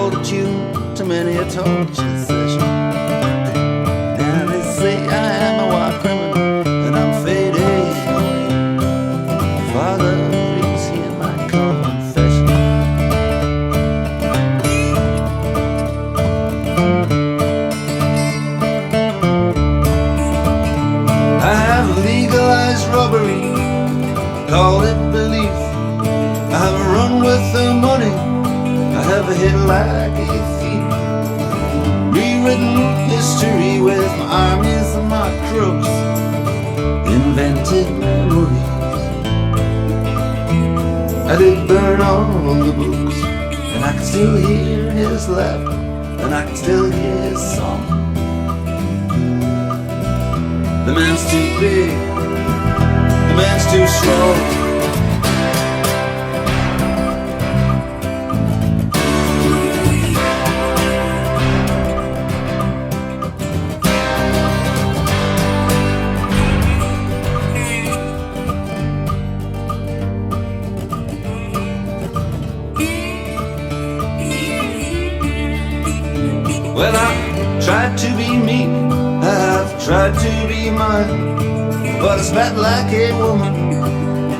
hold a tune to many a torture session. Now they say I am a war criminal and I'm fading away. Father, please hear my confession. I have legalized robbery, call it belief. I have run with the money, I have hit like a thief. Rewritten history with my armies and my crooks. Invented memories. I did burn all the books, and I can still hear his laughter, and I can still hear his song. The man's too big, the man's too strong. Well, I've tried to be meek, I've tried to be mine, but I spat like a woman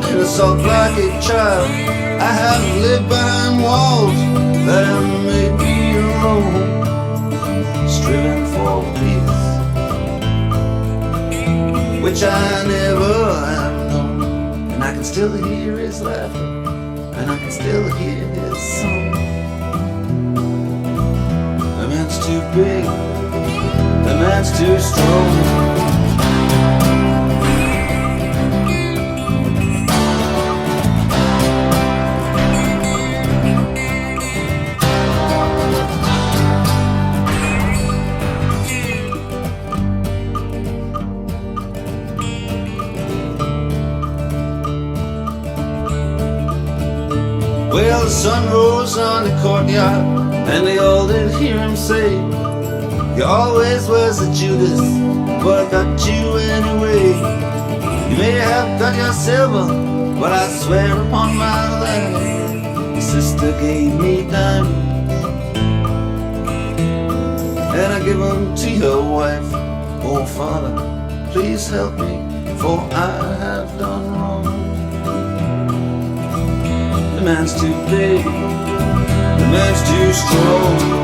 and assault like a child. I have lived behind walls that have made me alone, striving for peace, which I never have known. And I can still hear his laughter, and I can still hear his song. The man's too big, the man's too strong. Well, the sun rose on the courtyard, and they all did hear him say, "You always was a Judas, but I got you anyway. You may have got your silver, but I swear upon my life, your sister gave me diamonds, and I give them to your wife. Oh, Father, please help me, for I have done wrong." The man's too big, the man's too strong.